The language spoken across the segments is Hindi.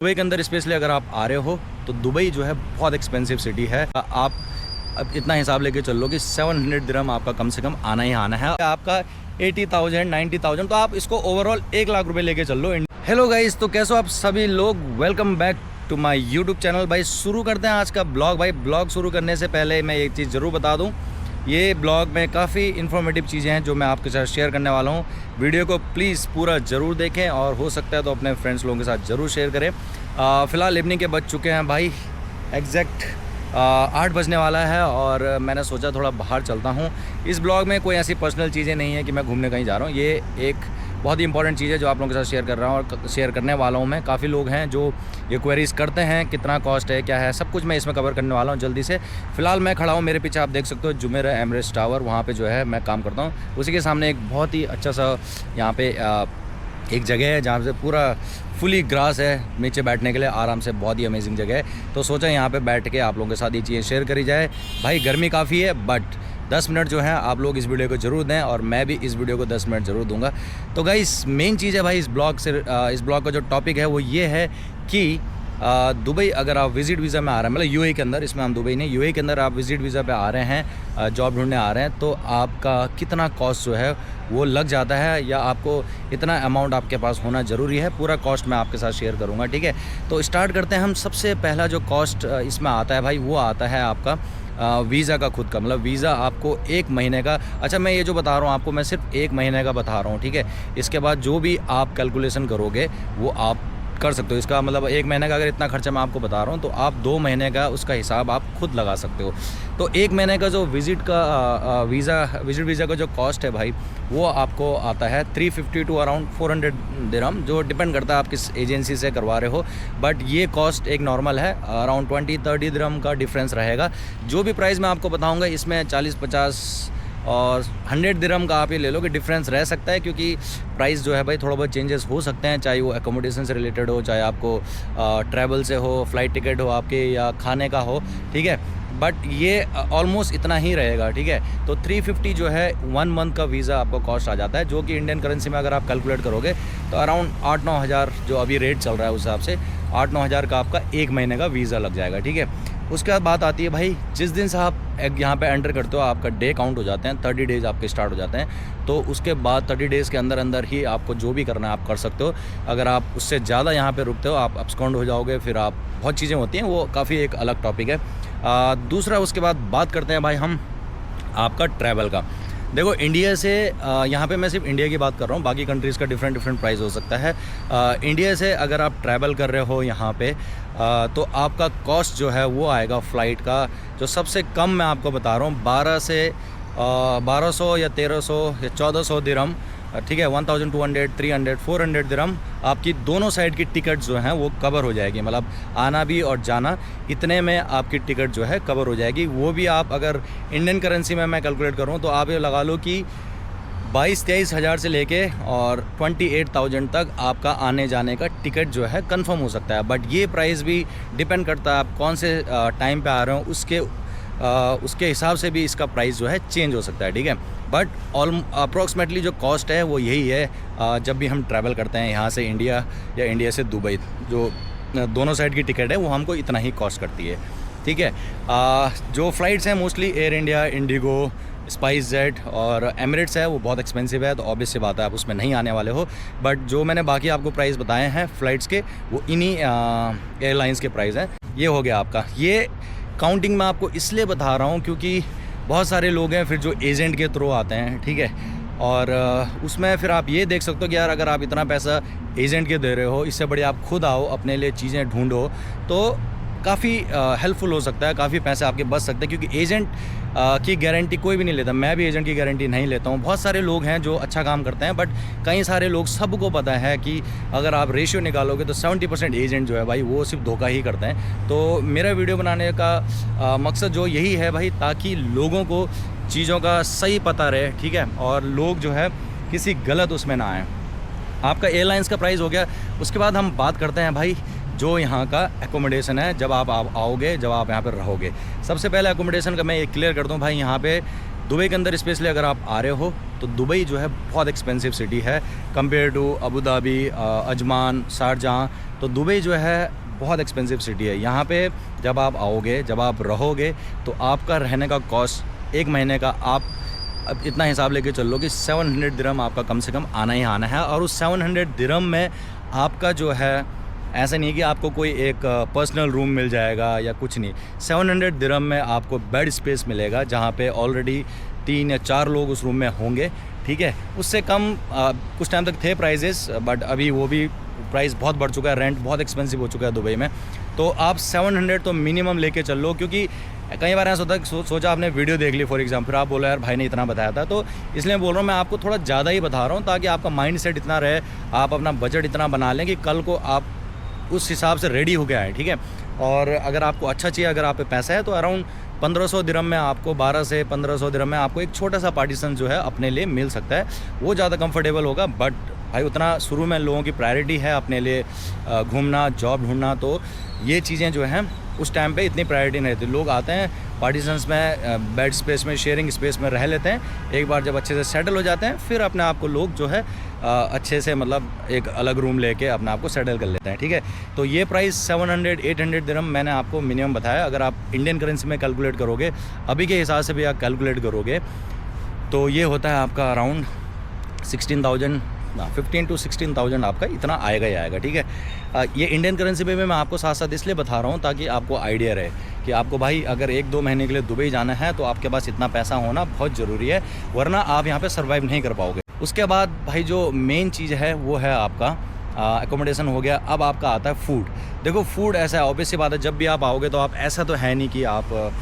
दुबई के अंदर स्पेशली अगर आप आ रहे हो तो दुबई जो है बहुत एक्सपेंसिव सिटी है। आप अब इतना हिसाब लेके चल लो कि 700 दिरहम आपका कम से कम आना ही आना है। आपका 80,000 90,000 तो आप इसको ओवरऑल 1 लाख रुपए लेके चल लो। हेलो गाइस, तो कैसे हो आप सभी लोग। Welcome back to my YouTube channel. भाई शुरू करते हैं आज का ब्लॉग। भाई ब्लॉग शुरू करने से पहले मैं एक चीज़ ज़रूर बता दूं, ये ब्लॉग में काफ़ी इन्फॉर्मेटिव चीज़ें हैं जो मैं आपके साथ शेयर करने वाला हूँ। वीडियो को प्लीज़ पूरा ज़रूर देखें और हो सकता है तो अपने फ्रेंड्स लोगों के साथ ज़रूर शेयर करें। फ़िलहाल इवनिंग के बज चुके हैं भाई, एग्जैक्ट 8 बजने वाला है और मैंने सोचा थोड़ा बाहर चलता हूँ। इस ब्लॉग में कोई ऐसी पर्सनल चीज़ें नहीं है कि मैं घूमने कहीं जा रहा हूँ। ये एक बहुत ही इंपॉर्टेंट चीज़ है जो आप लोगों के साथ शेयर कर रहा हूँ और शेयर करने वाला हूँ मैं। काफ़ी लोग हैं जो ये क्वेरीज़ करते हैं, कितना कॉस्ट है, क्या है, सब कुछ मैं इसमें कवर करने वाला हूँ जल्दी से। फ़िलहाल मैं खड़ा हूँ, मेरे पीछे आप देख सकते हो जुमेरह एमिरेट्स टावर, वहाँ पे जो है मैं काम करता हूँ। उसी के सामने एक बहुत ही अच्छा सा यहाँ पे एक जगह है जहाँ से पूरा फुली ग्रास है नीचे बैठने के लिए, आराम से बहुत ही अमेजिंग जगह है। तो सोचा यहाँ पे बैठ के आप लोगों के साथ ये चीज़ें शेयर करी जाए। भाई गर्मी काफ़ी है बट 10 मिनट जो है आप लोग इस वीडियो को ज़रूर दें और मैं भी इस वीडियो को 10 मिनट ज़रूर दूंगा। तो गाइस मेन चीज़ है भाई इस ब्लॉग का जो टॉपिक है वो ये है कि दुबई अगर आप विज़िट वीज़ा में आ रहे हैं, मतलब यूएई के अंदर, इसमें हम दुबई नहीं, यूएई के अंदर आप विज़िट वीज़ा पे आ रहे हैं, जॉब ढूंढने आ रहे हैं, तो आपका कितना कॉस्ट जो है वो लग जाता है या आपको इतना अमाउंट आपके पास होना ज़रूरी है। पूरा कॉस्ट मैं आपके साथ शेयर करूँगा, ठीक है। तो स्टार्ट करते हैं हम। सबसे पहला जो कॉस्ट इसमें आता है भाई वो आता है आपका वीज़ा का खुद का, मतलब वीज़ा आपको 1 महीने का। अच्छा, मैं ये जो बता रहा हूँ आपको, मैं सिर्फ 1 महीने का बता रहा हूँ, ठीक है। इसके बाद जो भी आप कैलकुलेशन करोगे वो आप कर सकते हो। इसका मतलब 1 महीने का अगर इतना खर्चा मैं आपको बता रहा हूँ तो आप 2 महीने का उसका हिसाब आप खुद लगा सकते हो। तो 1 महीने का जो विज़िट वीज़ा का जो कॉस्ट है भाई वो आपको आता है 350 टू अराउंड 400 दिरहम, जो डिपेंड करता है आप किस एजेंसी से करवा रहे हो। बट ये कॉस्ट एक नॉर्मल है, अराउंड 20-30 दिरहम का डिफरेंस रहेगा। जो भी प्राइस मैं आपको बताऊँगा इसमें 40-50 और 100 दिरहम का आप ये ले लो कि डिफरेंस रह सकता है, क्योंकि प्राइस जो है भाई थोड़ा बहुत चेंजेस हो सकते हैं, चाहे वो एकोमोडेशन से रिलेटेड हो, चाहे आपको ट्रैवल से हो, फ्लाइट टिकट हो आपके, या खाने का हो, ठीक है। बट ये ऑलमोस्ट इतना ही रहेगा, ठीक है। तो 350 जो है 1 मंथ का वीज़ा आपको कॉस्ट आ जाता है, जो कि इंडियन करेंसी में अगर आप कैलकुलेट करोगे तो अराउंड 8-9 हज़ार जो अभी रेट चल रहा है उस हिसाब से 8-9 हज़ार का आपका 1 महीने का वीज़ा लग जाएगा, ठीक है। उसके बाद बात आती है भाई, जिस दिन से आप यहाँ पे एंटर करते हो आपका डे काउंट हो जाते हैं, 30 डेज़ आपके स्टार्ट हो जाते हैं। तो उसके बाद 30 डेज़ के अंदर अंदर ही आपको जो भी करना है आप कर सकते हो। अगर आप उससे ज़्यादा यहाँ पे रुकते हो आप अब्सकॉन्ड हो जाओगे, फिर आप बहुत चीज़ें होती हैं, वो काफ़ी एक अलग टॉपिक है। दूसरा उसके बाद बात करते हैं भाई हम आपका ट्रैवल का। देखो इंडिया से यहाँ पे मैं सिर्फ इंडिया की बात कर रहा हूँ, बाकी कंट्रीज़ का डिफरेंट प्राइस हो सकता है। इंडिया से अगर आप ट्रैवल कर रहे हो यहाँ पे तो आपका कॉस्ट जो है वो आएगा फ़्लाइट का, जो सबसे कम मैं आपको बता रहा हूँ 1200 या 1300 या 1400 दिरहम, ठीक है। 1200, 300, 400 दिरहम आपकी दोनों साइड की टिकट जो हैं वो कवर हो जाएगी, मतलब आना भी और जाना, इतने में आपकी टिकट जो है कवर हो जाएगी। वो भी आप अगर इंडियन करेंसी में मैं कैलकुलेट करूँ तो आप ये लगा लो कि 22-23 हज़ार से लेके और 28,000 तक आपका आने जाने का टिकट जो है कंफर्म हो सकता है। बट ये प्राइस भी डिपेंड करता है आप कौन से टाइम पे आ रहे हो, उसके हिसाब से भी इसका प्राइस जो है चेंज हो सकता है, ठीक है। बट अप्रॉक्सीमेटली जो कॉस्ट है वो यही है जब भी हम ट्रैवल करते हैं यहाँ से इंडिया या इंडिया से दुबई, जो दोनों साइड की टिकट है वो हमको इतना ही कॉस्ट करती है, ठीक है। जो फ़्लाइट्स हैं mostly air India, Indigo, spice jet और एमिरेट्स है वो बहुत एक्सपेंसिव है, तो ऑब्वियस सी बात है आप उसमें नहीं आने वाले हो। बट जो मैंने बाकी आपको प्राइस बताए हैं फ़्लाइट्स के वो इन्हीं एयरलाइंस के प्राइस हैं। ये हो गया आपका। ये काउंटिंग मैं आपको इसलिए बता रहा हूँ क्योंकि बहुत सारे लोग हैं फिर जो एजेंट के थ्रू आते हैं, ठीक है। और उसमें फिर आप ये देख सकते हो कि यार अगर आप इतना पैसा एजेंट के दे रहे हो, इससे बढ़िया आप खुद आओ, अपने लिए चीज़ें ढूंढो, तो काफ़ी हेल्पफुल हो सकता है, काफ़ी पैसे आपके बच सकते हैं। क्योंकि एजेंट की गारंटी कोई भी नहीं लेता, मैं भी एजेंट की गारंटी नहीं लेता हूँ। बहुत सारे लोग हैं जो अच्छा काम करते हैं, बट कई सारे लोग, सबको पता है कि अगर आप रेशियो निकालोगे तो 70% एजेंट जो है भाई वो सिर्फ धोखा ही करते हैं। तो मेरा वीडियो बनाने का मकसद जो यही है भाई, ताकि लोगों को चीज़ों का सही पता रहे, ठीक है, और लोग जो है किसी गलत उसमें ना आएँ। आपका एयरलाइंस का प्राइस हो गया। उसके बाद हम बात करते हैं भाई जो यहाँ का एकोमोडेशन है, जब आप आओगे, जब आप यहाँ पर रहोगे। सबसे पहले एकोमोडेशन का मैं ये क्लियर कर दूँ भाई, यहाँ पे दुबई के अंदर स्पेशली अगर आप आ रहे हो तो दुबई जो है बहुत एक्सपेंसिव सिटी है compare to Abu Dhabi, Ajman, Sharjah. तो दुबई जो है बहुत एक्सपेंसिव सिटी है। यहाँ पे जब आप आओगे, जब आप रहोगे तो आपका रहने का कॉस्ट एक महीने का आप अब इतना हिसाब लेके चल लो कि 700 दिरहम आपका कम से कम आना ही आना है। और उस 700 दिरहम में आपका जो है ऐसा नहीं है कि आपको कोई एक पर्सनल रूम मिल जाएगा या कुछ नहीं। 700 दिरहम में आपको बेड स्पेस मिलेगा जहाँ पे ऑलरेडी 3 या 4 लोग उस रूम में होंगे, ठीक है। उससे कम कुछ टाइम तक थे प्राइजेस, बट अभी वो भी प्राइस बहुत बढ़ चुका है, रेंट बहुत एक्सपेंसिव हो चुका है दुबई में। तो आप 700 तो मिनिमम लेके चल लो, क्योंकि कई बार ऐसा होता है सोचा आपने वीडियो देख ली फॉर एग्जाम्पल, आप बोला यार भाई ने इतना बताया था, तो इसलिए बोल रहा हूँ मैं आपको थोड़ा ज़्यादा ही बता रहा हूँ ताकि आपका माइंड सेट इतना रहे, आप अपना बजट इतना बना लें कि कल को आप उस हिसाब से रेडी हो गया है, ठीक है। और अगर आपको अच्छा चाहिए, अगर आप पे पैसा है तो अराउंड 1500 दिरहम में आपको 12 से 1500 दिरहम में आपको एक छोटा सा पार्टीशन जो है अपने लिए मिल सकता है। वो ज़्यादा कंफर्टेबल होगा, बट भाई उतना शुरू में लोगों की प्रायोरिटी है अपने लिए घूमना, जॉब ढूंढना, तो ये चीज़ें जो हैं उस टाइम पे इतनी प्रायोरिटी नहीं रहती। लोग आते हैं पार्टीशंस में, बेड स्पेस में, शेयरिंग स्पेस में रह लेते हैं। एक बार जब अच्छे से सेटल हो जाते हैं फिर अपने आप को लोग जो है अच्छे से मतलब एक अलग रूम लेके अपने आप को सेटल कर लेते हैं, ठीक है। तो ये प्राइस 700-800 दिरहम मैंने आपको मिनिमम बताया। अगर आप इंडियन करेंसी में कैलकुलेट करोगे, अभी के हिसाब से भी आप कैलकुलेट करोगे तो ये होता है आपका अराउंड 15 to 16,000 आपका इतना आएगा ही आएगा, ठीक है। ये इंडियन करेंसी पे भी मैं आपको साथ साथ इसलिए बता रहा हूँ ताकि आपको आइडिया रहे कि आपको भाई अगर 1-2 महीने के लिए दुबई जाना है तो आपके पास इतना पैसा होना बहुत ज़रूरी है, वरना आप यहाँ पे सर्वाइव नहीं कर पाओगे। उसके बाद भाई जो मेन चीज़ है वो है आपका एकोमोडेशन हो गया। अब आपका आता है फूड। देखो फूड ऐसा है, ऑब्वियस सी बात है, जब भी आप आओगे तो आप ऐसा तो है नहीं कि आप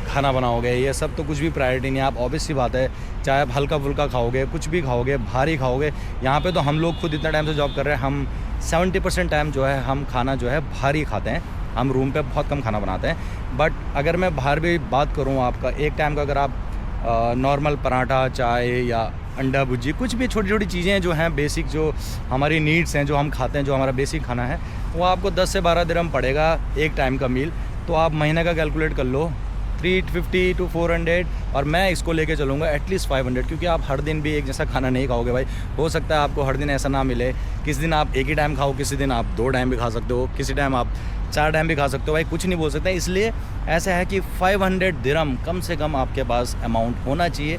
खाना बनाओगे, ये सब तो कुछ भी प्रायोरिटी नहीं है। आप ऑब्वियस सी बात है, चाहे आप हल्का फुल्का खाओगे, कुछ भी खाओगे, भारी खाओगे। यहाँ पे तो हम लोग खुद इतना टाइम से जॉब कर रहे हैं, हम 70% टाइम जो है हम खाना जो है भारी खाते हैं। हम रूम पे बहुत कम खाना बनाते हैं। बट अगर मैं बाहर भी बात करूँ, आपका एक टाइम का अगर आप नॉर्मल पराठा, चाय या अंडा भुर्जी, कुछ भी छोटी छोटी चीज़ें जो हैं बेसिक, जो हमारी नीड्स हैं, जो हम खाते हैं, जो हमारा बेसिक खाना है, वो आपको 10 से 12 दिरहम पड़ेगा एक टाइम का मील। तो आप महीने का कैलकुलेट कर लो 350 to 400, और मैं इसको लेके चलूँगा एटलीस्ट 500, क्योंकि आप हर दिन भी एक जैसा खाना नहीं खाओगे भाई। हो सकता है आपको हर दिन ऐसा ना मिले, किसी दिन आप एक ही टाइम खाओ, किसी दिन आप 2 टाइम भी खा सकते हो, किसी टाइम आप 4 टाइम भी खा सकते हो, भाई कुछ नहीं बोल सकते। इसलिए ऐसा है कि 500 दिरहम कम से कम आपके पास अमाउंट होना चाहिए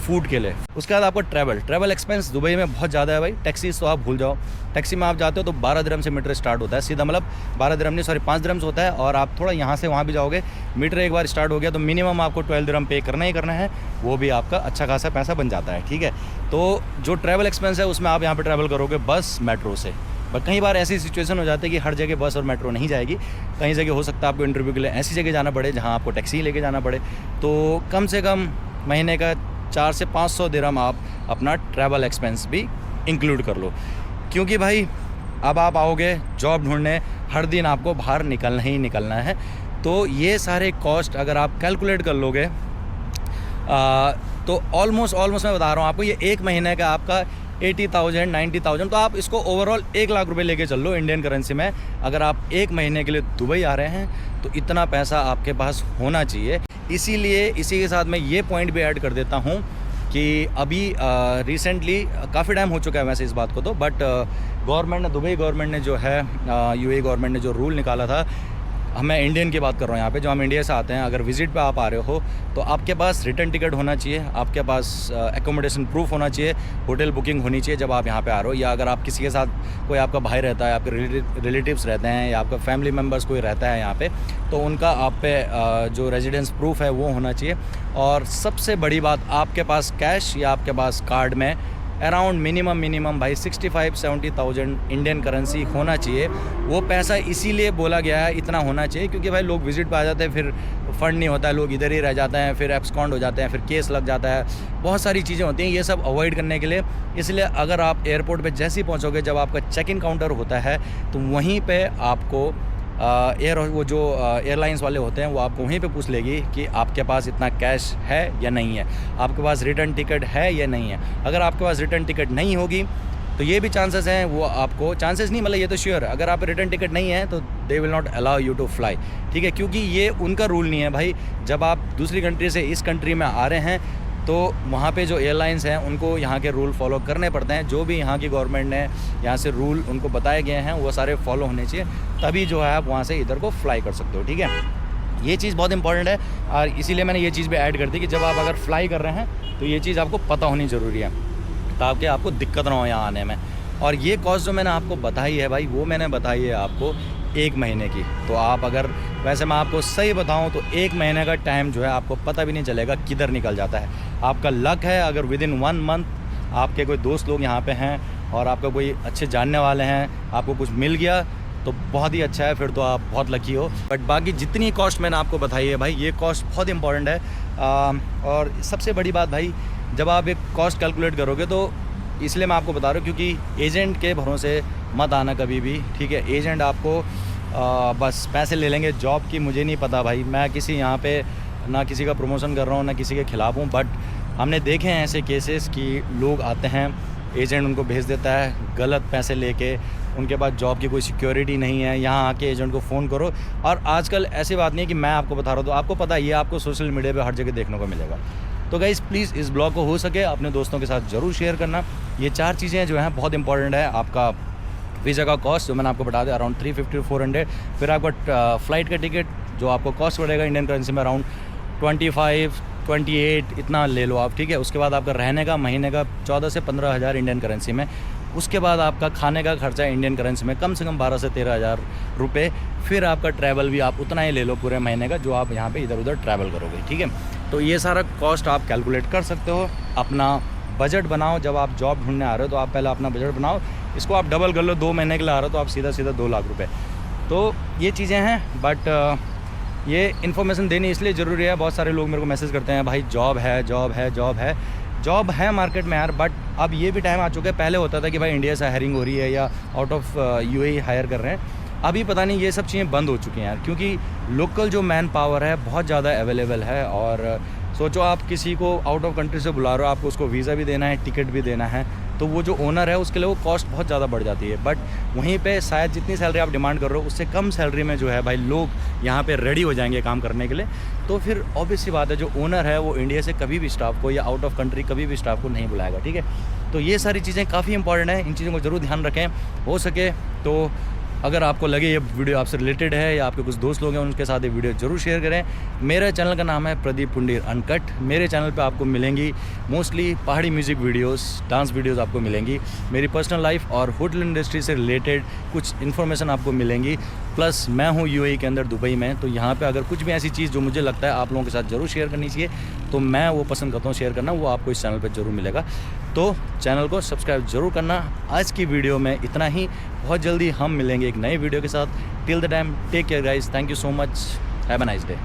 फूड के लिए। उसके बाद आपको ट्रैवल एक्सपेंस दुबई में बहुत ज़्यादा है भाई। टैक्सीज तो आप भूल जाओ, टैक्सी में आप जाते हो तो 12 दिरहम से मीटर स्टार्ट होता है सीधा, मतलब 12 दिरहम नहीं, सॉरी 5 दिरहम से होता है। और आप थोड़ा यहाँ से वहाँ भी जाओगे, मीटर एक बार स्टार्ट हो गया तो मिनिमम आपको 12 दिरहम पे करना ही करना है, वो भी आपका अच्छा खासा पैसा बन जाता है, ठीक है। तो जो ट्रैवल एक्सपेंस है उसमें आप यहाँ पर ट्रैवल करोगे बस मेट्रो से। बट कई बार ऐसी सिचुएशन हो जाती है कि हर जगह बस और मेट्रो नहीं जाएगी, कहीं जगह हो सकता है आपको इंटरव्यू के लिए ऐसी जगह जाना पड़े जहाँ आपको टैक्सी लेके जाना पड़े। तो कम से कम महीने का 400 से 500 दिरहम आप अपना ट्रैवल एक्सपेंस भी इंक्लूड कर लो, क्योंकि भाई अब आप आओगे जॉब ढूंढने, हर दिन आपको बाहर निकलना ही निकलना है। तो ये सारे कॉस्ट अगर आप कैलकुलेट कर लोगे तो ऑलमोस्ट मैं बता रहा हूँ आपको, ये एक महीने का आपका 80,000 90,000, तो आप इसको ओवरऑल 1 लाख रुपए लेके चल लो इंडियन करेंसी में। अगर आप एक महीने के लिए दुबई आ रहे हैं तो इतना पैसा आपके पास होना चाहिए। इसीलिए इसी के साथ मैं ये पॉइंट भी ऐड कर देता हूँ कि अभी रिसेंटली काफ़ी टाइम हो चुका है वैसे इस बात को तो, बट गवर्नमेंट ने, दुबई गवर्नमेंट ने जो है, यूएई गवर्नमेंट ने जो रूल निकाला था, मैं इंडियन की बात कर रहा हूँ यहाँ पे, जो हम इंडिया से आते हैं, अगर विज़िट पे आप आ रहे हो तो आपके पास रिटर्न टिकट होना चाहिए, आपके पास एकोमोडेशन प्रूफ होना चाहिए, होटल बुकिंग होनी चाहिए जब आप यहाँ पे आ रहे हो, या अगर आप किसी के साथ कोई आपका भाई रहता है, आपके रिलेटिव्स रहते हैं, या आपका फैमिली मेम्बर्स कोई रहता है यहाँ पे, तो उनका आप पे जो रेजिडेंस प्रूफ है वो होना चाहिए। और सबसे बड़ी बात, आपके पास कैश या आपके पास कार्ड में अराउंड मिनिमम भाई 65-70,000 इंडियन करेंसी होना चाहिए। वो पैसा इसीलिए बोला गया है इतना होना चाहिए क्योंकि भाई लोग विज़िट पे आ जाते हैं, फिर फ़ंड नहीं होता है, लोग इधर ही रह जाते हैं, फिर एब्सकॉन्ड हो जाते हैं, फिर केस लग जाता है, बहुत सारी चीज़ें होती हैं, ये सब अवॉइड करने के लिए। इसलिए अगर आप एयरपोर्ट पे जैसे ही पहुँचोगे, जब आपका चेक इन काउंटर होता है तो वहीं पर आपको एयरलाइंस वाले होते हैं, वो आपको वहीं पे पूछ लेगी कि आपके पास इतना कैश है या नहीं है, आपके पास रिटर्न टिकट है या नहीं है। अगर आपके पास रिटर्न टिकट नहीं होगी तो ये भी चांसेस हैं, वो आपको चांसेस नहीं, मतलब ये तो श्योर है, अगर आप रिटर्न टिकट नहीं है तो they will not allow you to fly, ठीक है। क्योंकि ये उनका रूल नहीं है भाई, जब आप दूसरी कंट्री से इस कंट्री में आ रहे हैं तो वहाँ पे जो एयरलाइंस हैं उनको यहाँ के रूल फॉलो करने पड़ते हैं। जो भी यहाँ की गवर्नमेंट ने यहाँ से रूल उनको बताए गए हैं वो सारे फॉलो होने चाहिए, तभी जो है आप वहाँ से इधर को फ्लाई कर सकते हो। ठीक है, ये चीज़ बहुत इंपॉर्टेंट है और इसीलिए मैंने ये चीज़ भी ऐड कर दी कि जब आप अगर फ्लाई कर रहे हैं तो ये चीज़ आपको पता होनी ज़रूरी है, ताकि आपको दिक्कत ना हो यहाँ आने में। और ये कॉस्ट जो मैंने आपको बताई है भाई, वो मैंने बताई है आपको 1 महीने की। तो आप अगर, वैसे मैं आपको सही बताऊं तो 1 महीने का टाइम जो है आपको पता भी नहीं चलेगा किधर निकल जाता है। आपका लक है अगर विदिन 1 मंथ आपके कोई दोस्त लोग यहाँ पे हैं और आपका कोई अच्छे जानने वाले हैं, आपको कुछ मिल गया तो बहुत ही अच्छा है, फिर तो आप बहुत लकी हो। बट बाकी जितनी कॉस्ट मैंने आपको बताई है भाई, ये कॉस्ट बहुत इंपॉर्टेंट है। और सबसे बड़ी बात भाई, जब आप एक कॉस्ट कैलकुलेट करोगे तो इसलिए मैं आपको बता रहा हूँ क्योंकि एजेंट के भरोसे मत आना कभी भी। ठीक है, एजेंट आपको बस पैसे ले लेंगे। जॉब की मुझे नहीं पता भाई, मैं किसी यहाँ पे ना किसी का प्रमोशन कर रहा हूँ ना किसी के ख़िलाफ़ हूँ, बट हमने देखे हैं ऐसे केसेस कि लोग आते हैं, एजेंट उनको भेज देता है गलत पैसे लेके, उनके पास जॉब की कोई सिक्योरिटी नहीं है। यहाँ आके एजेंट को फ़ोन करो। और आजकल ऐसी बात नहीं है कि मैं आपको बता रहा हूँ, तो आपको पता है ये आपको सोशल मीडिया पे हर जगह देखने को मिलेगा। तो गाइस प्लीज़ इस ब्लॉग को हो सके अपने दोस्तों के साथ ज़रूर शेयर करना। ये 4 चीज़ें जो हैं बहुत इंपॉर्टेंट है। आपका वीज़ा का कॉस्ट जो मैंने आपको बता दिया अराउंड 350 to 400, फिर आपका फ़्लाइट का टिकट जो आपको कॉस्ट पड़ेगा इंडियन करेंसी में अराउंड 25, 28 इतना ले लो आप। ठीक है, उसके बाद आपका रहने का महीने का 14 से 15 हज़ार इंडियन करेंसी में। उसके बाद आपका खाने का खर्चा इंडियन करेंसी में कम से कम 12 से 13 हज़ार रुपये। फिर आपका ट्रैवल भी आप उतना ही ले लो पूरे महीने का जो आप यहाँ पे इधर उधर ट्रैवल करोगे। ठीक है, तो ये सारा कॉस्ट आप कैलकुलेट कर सकते हो। अपना बजट बनाओ, जब आप जॉब ढूंढने आ रहे हो तो आप पहले अपना बजट बनाओ, इसको आप डबल कर लो। 2 महीने के लिए आ रहे हो तो आप सीधा 2 लाख रुपये। तो ये चीज़ें हैं, बट ये इन्फॉर्मेशन देनी इसलिए ज़रूरी है। बहुत सारे लोग मेरे को मैसेज करते हैं भाई जॉब है, जॉब है, जॉब है। जॉब है मार्केट में यार, बट अब ये भी टाइम आ चुका है। पहले होता था कि भाई इंडिया से हायरिंग हो रही है या आउट ऑफ यूएई हायर कर रहे हैं। अभी पता नहीं ये सब चीज़ें बंद हो चुकी हैं यार, क्योंकि लोकल जो मैन पावर है बहुत ज़्यादा अवेलेबल है। और सोचो आप किसी को आउट ऑफ कंट्री से बुला रहे हो, आपको उसको वीज़ा भी देना है, टिकट भी देना है, तो वो जो ओनर है उसके लिए वो कॉस्ट बहुत ज़्यादा बढ़ जाती है। बट वहीं पे शायद जितनी सैलरी आप डिमांड कर रहे हो उससे कम सैलरी में जो है भाई लोग यहाँ पे रेडी हो जाएंगे काम करने के लिए। तो फिर ऑब्वियस सी बात है, जो ओनर है वो इंडिया से कभी भी स्टाफ को या आउट ऑफ कंट्री कभी भी स्टाफ को नहीं बुलाएगा। ठीक है, तो ये सारी चीज़ें काफ़ी इंपॉर्टेंट है, इन चीज़ों को ज़रूर ध्यान रखें। हो सके तो अगर आपको लगे ये वीडियो आपसे रिलेटेड है या आपके कुछ दोस्त लोग हैं उनके साथ ये वीडियो ज़रूर शेयर करें। मेरे चैनल का नाम है प्रदीप पुंडीर अनकट। मेरे चैनल पे आपको मिलेंगी मोस्टली पहाड़ी म्यूज़िक वीडियोस, डांस वीडियोस आपको मिलेंगी। मेरी पर्सनल लाइफ और होटल इंडस्ट्री से रिलेटेड कुछ इन्फॉर्मेशन आपको मिलेंगी। प्लस मैं हूँ यूएई के अंदर दुबई में, तो यहाँ पे अगर कुछ भी ऐसी चीज़ जो मुझे लगता है आप लोगों के साथ ज़रूर शेयर करनी चाहिए तो मैं वो पसंद करता हूँ शेयर करना, वो आपको इस चैनल पर ज़रूर मिलेगा। तो चैनल को सब्सक्राइब ज़रूर करना। आज की वीडियो में इतना ही, बहुत जल्दी हम मिलेंगे एक नए वीडियो के साथ। Till the time take care guys, thank you so much, have a nice day.